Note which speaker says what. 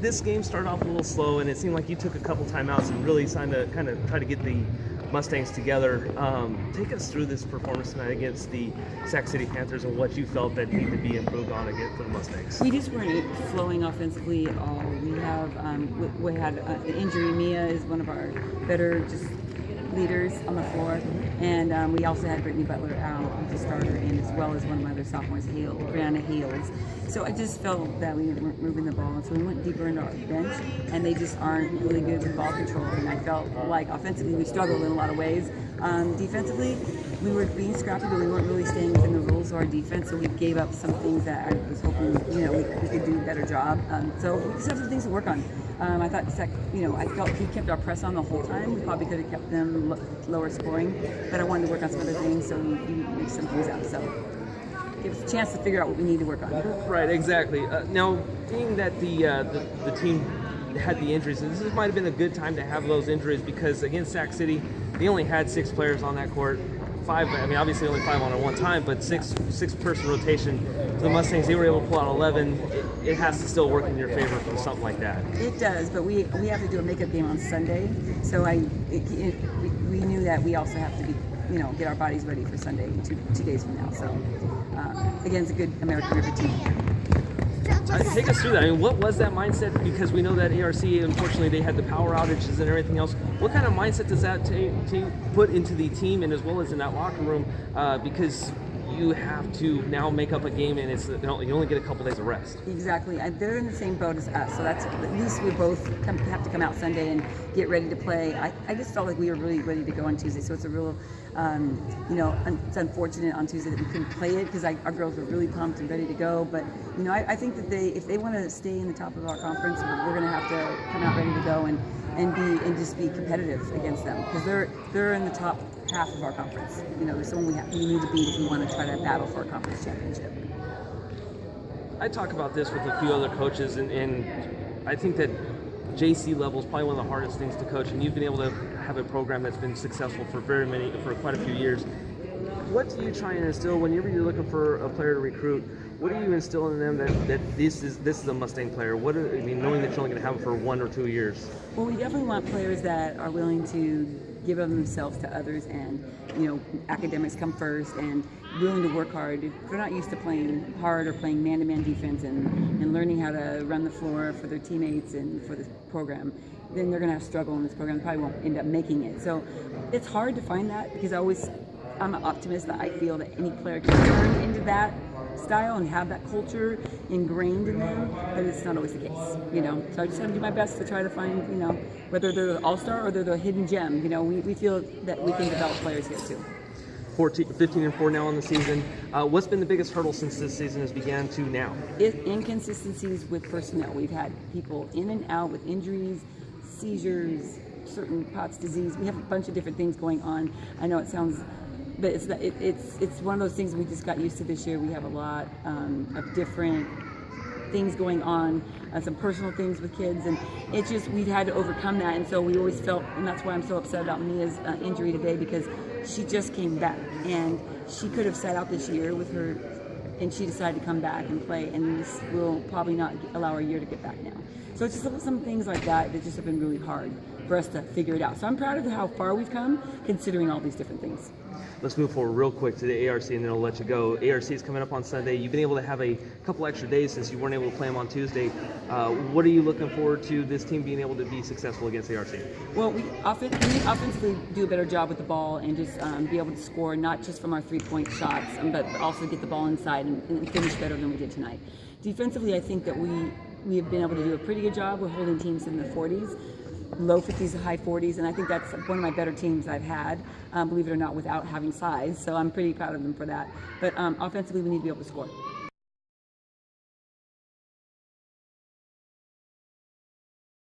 Speaker 1: this game started off a little slow, and it seemed like you took a couple timeouts and really signed to kind of try to get the Mustangs together. Take us through this performance tonight against the Sac City Panthers and what you felt that needed to be improved on again for the Mustangs.
Speaker 2: We just weren't flowing offensively at all. We had an injury. Mia is one of our better just leaders on the floor, and we also had Brittany Butler out as a starter, and as well as one of my other sophomores, Brianna Hales. So I just felt that we weren't moving the ball, and so we went deeper into our bench, and they just aren't really good with ball control. And I felt like offensively we struggled in a lot of ways. Defensively, we were being scrappy, but we weren't really staying within the rules of our defense, so we gave up some things that I was hoping we could do a better job. So we just have some things to work on. I thought I felt if we kept our press on the whole time, we probably could have kept them lower scoring, but I wanted to work on some other things, so we mixed some things up. So give us a chance to figure out what we need to work on.
Speaker 1: Right, exactly. Now, being that the team had the injuries, and this might have been a good time to have those injuries because against Sac City, they only had 6 players on that court. 5, I mean, obviously only 5 on at one time, but six-person rotation. For the Mustangs, they were able to pull out 11. It has to still work in your favor for something like that.
Speaker 2: It does, but we have to do a makeup game on Sunday, so we knew that we also have to be, get our bodies ready for Sunday 2 days from now. So again, it's a good American River team.
Speaker 1: Take us through that. I mean, what was that mindset? Because we know that ARC, unfortunately, they had the power outages and everything else. What kind of mindset does that put into the team and as well as in that locker room? Because you have to now make up a game, and you only get a couple days of rest.
Speaker 2: Exactly. They're in the same boat as us, so that's at least we both have to come out Sunday and get ready to play. I just felt like we were really ready to go on Tuesday, so it's a real, it's unfortunate on Tuesday that we couldn't play it because our girls were really pumped and ready to go. But I think that if they want to stay in the top of our conference, we're going to have to come out ready to go and just be competitive against them because they're in the top half of our conference. There's someone we need to beat if we want to try to battle for a conference championship.
Speaker 1: I talk about this with a few other coaches, and I think that JC level is probably one of the hardest things to coach, and you've been able to have a program that's been successful for quite a few years. What do you try and instill whenever you're looking for a player to recruit? What do you instill in them that this is a Mustang player? Knowing that you're only going to have them for 1 or 2 years.
Speaker 2: Well, we definitely want players that are willing to give of themselves to others, and academics come first, and willing to work hard. If they're not used to playing hard or playing man-to-man defense and learning how to run the floor for their teammates and for the program, then they're going to have struggle in this program. They probably won't end up making it. So it's hard to find that because I'm an optimist that I feel that any player can turn into that style and have that culture ingrained in them, but it's not always the case, So I just have to do my best to try to find, whether they're the all-star or they're the hidden gem. We feel that we can develop players here too.
Speaker 1: 15-4 now on the season. What's been the biggest hurdle since this season has began to now?
Speaker 2: Inconsistencies with personnel. We've had people in and out with injuries, seizures, certain POTS disease. We have a bunch of different things going on. I know it sounds, but it's one of those things we just got used to this year. We have a lot of different things going on, some personal things with kids, and it's just we've had to overcome that. And so we always felt, and that's why I'm so upset about Mia's injury today, because she just came back and she could have sat out this year with her, and she decided to come back and play, and this will probably not allow her a year to get back now. So it's just some things like that just have been really hard for us to figure it out. So I'm proud of how far we've come considering all these different things.
Speaker 1: Let's move forward real quick to the ARC, and then I'll let you go. ARC is coming up on Sunday. You've been able to have a couple extra days since you weren't able to play them on Tuesday. What are you looking forward to this team being able to be successful against ARC? Well,
Speaker 2: we offensively do a better job with the ball and just be able to score, not just from our three-point shots, but also get the ball inside and finish better than we did tonight. Defensively, I think that we have been able to do a pretty good job. We're holding teams in the 40s. Low 50s to high 40s, and I think that's one of my better teams I've had, believe it or not, without having size. So I'm pretty proud of them for that. But offensively, we need to be able to score.